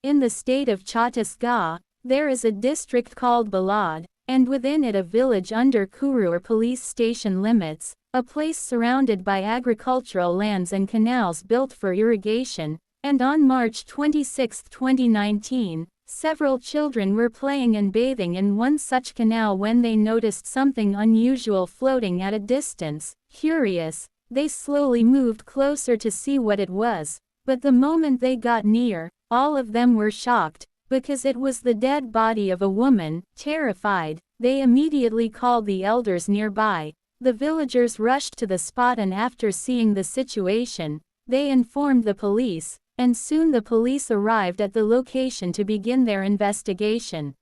In the state of Chhattisgarh, there is a district called Balad, and within it a village under Kurur police station limits, a place surrounded by agricultural lands and canals built for irrigation, and on March 26, 2019, several children were playing and bathing in one such canal when they noticed something unusual floating at a distance. Curious, they slowly moved closer to see what it was, but the moment they got near, all of them were shocked, because it was the dead body of a woman. Terrified, they immediately called the elders nearby. The villagers rushed to the spot, and after seeing the situation, they informed the police, and soon the police arrived at the location to begin their investigation.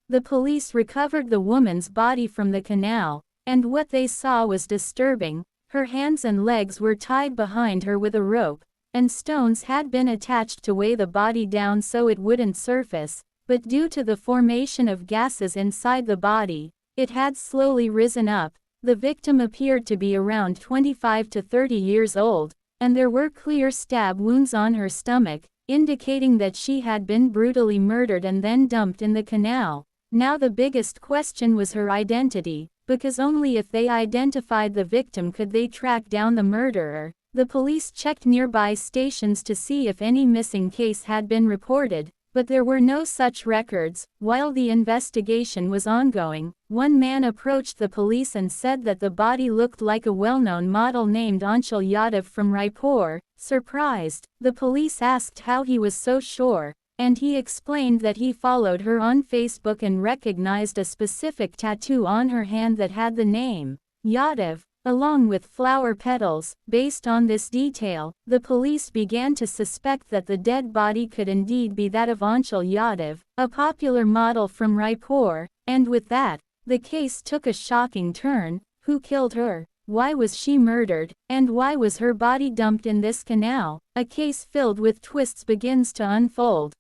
The police recovered the woman's body from the canal, and what they saw was disturbing. Her hands and legs were tied behind her with a rope, and stones had been attached to weigh the body down so it wouldn't surface, but due to the formation of gases inside the body, it had slowly risen up. The victim appeared to be around 25 to 30 years old, and there were clear stab wounds on her stomach, indicating that she had been brutally murdered and then dumped in the canal. Now the biggest question was her identity, because only if they identified the victim could they track down the murderer. The police checked nearby stations to see if any missing case had been reported, but there were no such records. While the investigation was ongoing, one man approached the police and said that the body looked like a well-known model named Anshul Yadav from Raipur. Surprised, the police asked how he was so sure, and he explained that he followed her on Facebook and recognized a specific tattoo on her hand that had the name Yadav, along with flower petals. Based on this detail, the police began to suspect that the dead body could indeed be that of Anshul Yadav, a popular model from Raipur, and with that, the case took a shocking turn. Who killed her? Why was she murdered? And why was her body dumped in this canal? A case filled with twists begins to unfold.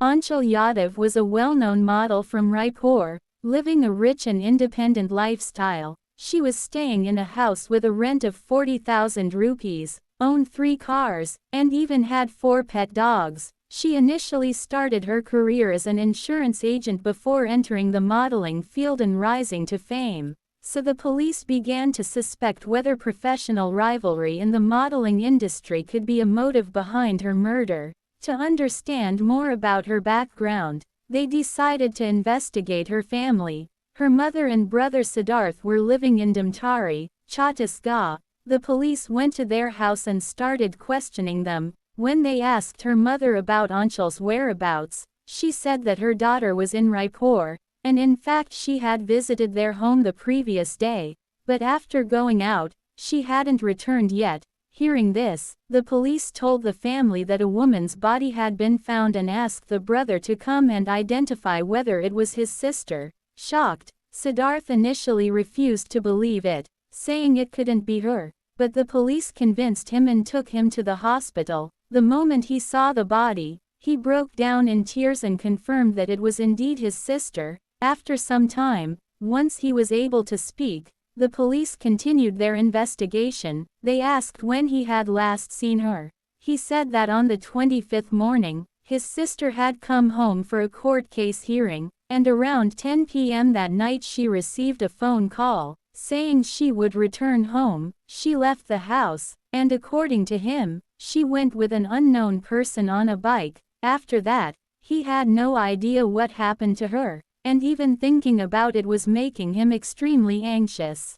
Anshul Yadav was a well-known model from Raipur, living a rich and independent lifestyle. She was staying in a house with a rent of 40,000 rupees, owned 3 cars, and even had 4 pet dogs. She initially started her career as an insurance agent before entering the modeling field and rising to fame. So the police began to suspect whether professional rivalry in the modeling industry could be a motive behind her murder. To understand more about her background, they decided to investigate her family. Her mother and brother Siddharth were living in Damtari, Chhattisgarh. The police went to their house and started questioning them. When they asked her mother about Anshul's whereabouts, she said that her daughter was in Raipur, and in fact she had visited their home the previous day, but after going out, she hadn't returned yet. Hearing this, the police told the family that a woman's body had been found and asked the brother to come and identify whether it was his sister. Shocked, Siddharth initially refused to believe it, saying it couldn't be her, but the police convinced him and took him to the hospital. The moment he saw the body, he broke down in tears and confirmed that it was indeed his sister. After some time, once he was able to speak, the police continued their investigation. They asked when he had last seen her. He said that on the 25th morning, his sister had come home for a court case hearing, and around 10 p.m. that night she received a phone call, saying she would return home. She left the house, and according to him, she went with an unknown person on a bike. After that, he had no idea what happened to her, and even thinking about it was making him extremely anxious.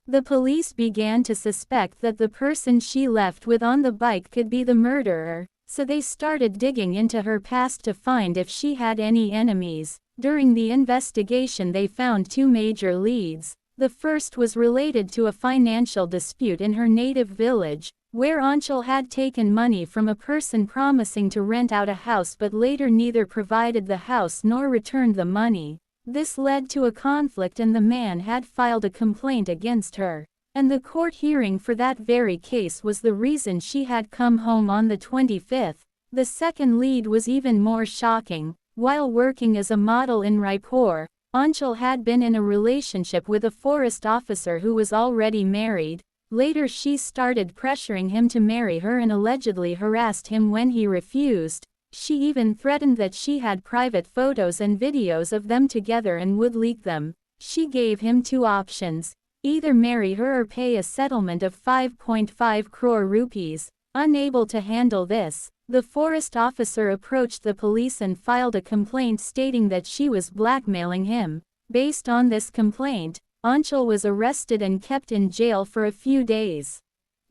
The police began to suspect that the person she left with on the bike could be the murderer, so they started digging into her past to find if she had any enemies. During the investigation they found 2 major leads. The first was related to a financial dispute in her native village, where Anshul had taken money from a person promising to rent out a house but later neither provided the house nor returned the money. This led to a conflict and the man had filed a complaint against her, and the court hearing for that very case was the reason she had come home on the 25th. The second lead was even more shocking. While working as a model in Raipur, Anshul had been in a relationship with a forest officer who was already married. Later she started pressuring him to marry her and allegedly harassed him when he refused. She even threatened that she had private photos and videos of them together and would leak them. She gave him two options: either marry her or pay a settlement of 5.5 crore rupees. Unable to handle this, the forest officer approached the police and filed a complaint stating that she was blackmailing him. Based on this complaint, Anchal was arrested and kept in jail for a few days.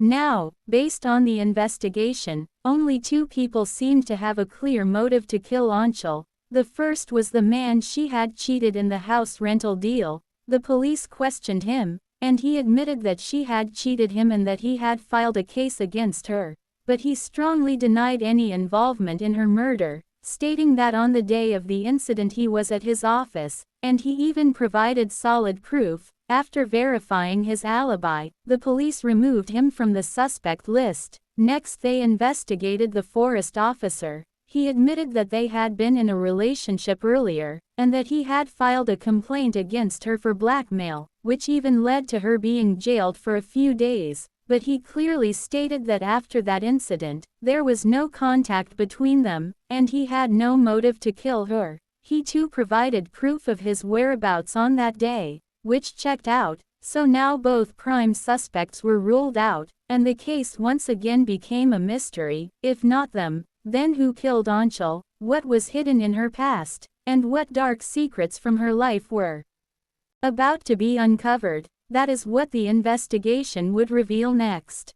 Now, based on the investigation, only two people seemed to have a clear motive to kill Anchal. The first was the man she had cheated in the house rental deal. The police questioned him, and he admitted that she had cheated him and that he had filed a case against her. But he strongly denied any involvement in her murder, stating that on the day of the incident he was at his office, and he even provided solid proof. After verifying his alibi, the police removed him from the suspect list. Next they investigated the forest officer. He admitted that they had been in a relationship earlier, and that he had filed a complaint against her for blackmail, which even led to her being jailed for a few days. But he clearly stated that after that incident, there was no contact between them, and he had no motive to kill her. He too provided proof of his whereabouts on that day, which checked out. So now both prime suspects were ruled out, and the case once again became a mystery. If not them, then who killed Anchal? What was hidden in her past? And what dark secrets from her life were about to be uncovered? That is what the investigation would reveal next.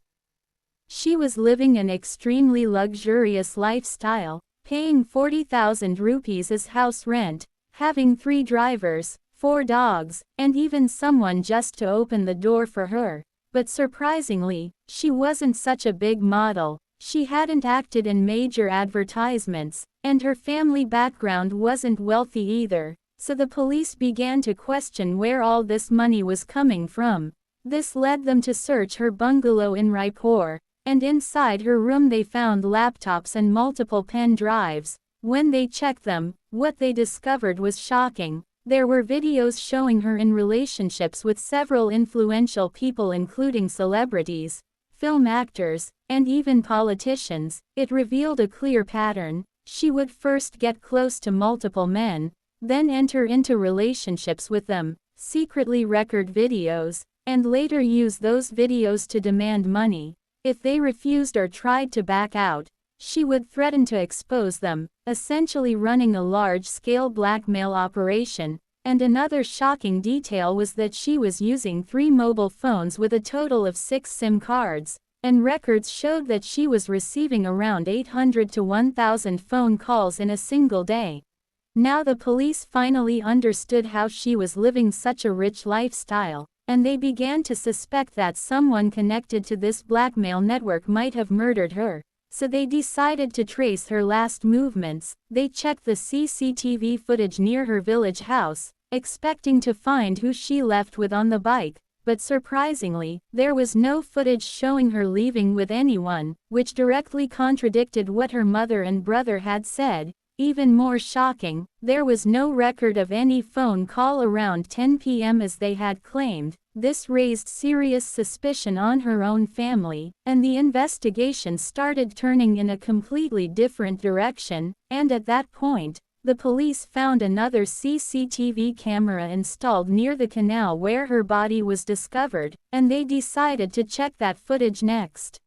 She was living an extremely luxurious lifestyle, paying 40,000 rupees as house rent, having 3 drivers, 4 dogs, and even someone just to open the door for her. But surprisingly, she wasn't such a big model. She hadn't acted in major advertisements, and her family background wasn't wealthy either. So the police began to question where all this money was coming from. This led them to search her bungalow in Raipur, and inside her room they found laptops and multiple pen drives. When they checked them, what they discovered was shocking. There were videos showing her in relationships with several influential people including celebrities, film actors, and even politicians. It revealed a clear pattern. She would first get close to multiple men, then enter into relationships with them, secretly record videos, and later use those videos to demand money. If they refused or tried to back out, she would threaten to expose them, essentially running a large-scale blackmail operation. And another shocking detail was that she was using 3 mobile phones with a total of 6 SIM cards, and records showed that she was receiving around 800 to 1,000 phone calls in a single day. Now the police finally understood how she was living such a rich lifestyle, and they began to suspect that someone connected to this blackmail network might have murdered her. So they decided to trace her last movements. They checked the CCTV footage near her village house, expecting to find who she left with on the bike, but surprisingly, there was no footage showing her leaving with anyone, which directly contradicted what her mother and brother had said. Even more shocking, there was no record of any phone call around 10 p.m. as they had claimed. This raised serious suspicion on her own family, and the investigation started turning in a completely different direction. And at that point, the police found another CCTV camera installed near the canal where her body was discovered, and they decided to check that footage next.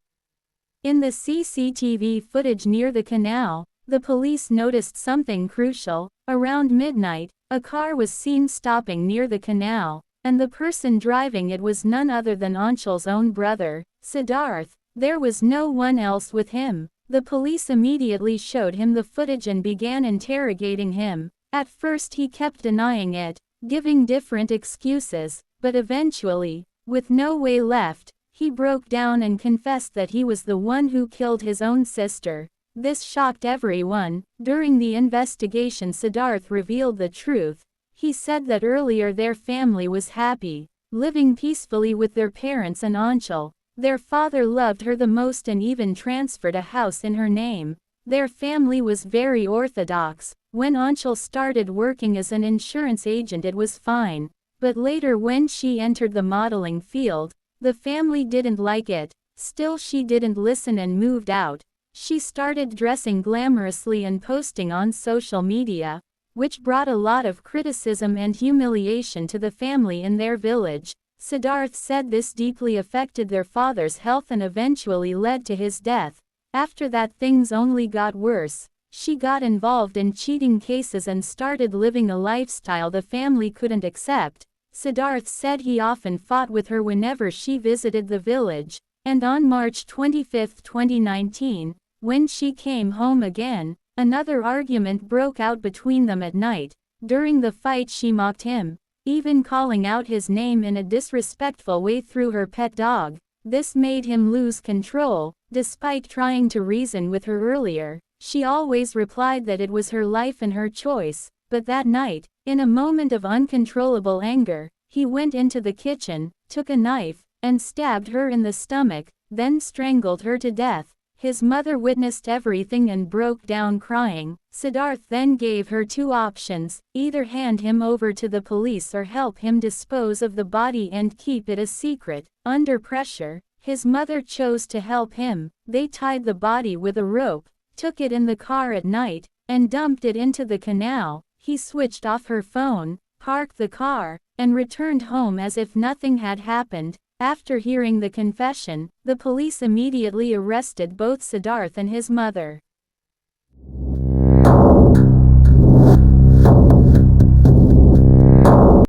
In the CCTV footage near the canal, the police noticed something crucial. Around midnight, a car was seen stopping near the canal, and the person driving it was none other than Anchal's own brother, Siddharth. There was no one else with him. The police immediately showed him the footage and began interrogating him. At first he kept denying it, giving different excuses, but eventually, with no way left, he broke down and confessed that he was the one who killed his own sister. This shocked everyone. During the investigation, Siddharth revealed the truth. He said that earlier their family was happy, living peacefully with their parents and Anchal. Their father loved her the most and even transferred a house in her name. Their family was very orthodox. When Anchal started working as an insurance agent it was fine. But later when she entered the modeling field, The family didn't like it. Still, she didn't listen and moved out. She started dressing glamorously and posting on social media, which brought a lot of criticism and humiliation to the family in their village. Siddharth said this deeply affected their father's health and eventually led to his death. After that, things only got worse. She got involved in cheating cases and started living a lifestyle the family couldn't accept. Siddharth said he often fought with her whenever she visited the village, and on March 25, 2019, when she came home again, another argument broke out between them at night. During the fight, she mocked him, even calling out his name in a disrespectful way through her pet dog. This made him lose control. Despite trying to reason with her earlier, she always replied that it was her life and her choice. But that night, in a moment of uncontrollable anger, he went into the kitchen, took a knife, and stabbed her in the stomach, then strangled her to death. His mother witnessed everything and broke down crying. Siddharth then gave her two options: either hand him over to the police or help him dispose of the body and keep it a secret. Under pressure, his mother chose to help him. They tied the body with a rope, took it in the car at night, and dumped it into the canal. He switched off her phone, parked the car, and returned home as if nothing had happened. After hearing the confession, the police immediately arrested both Siddharth and his mother.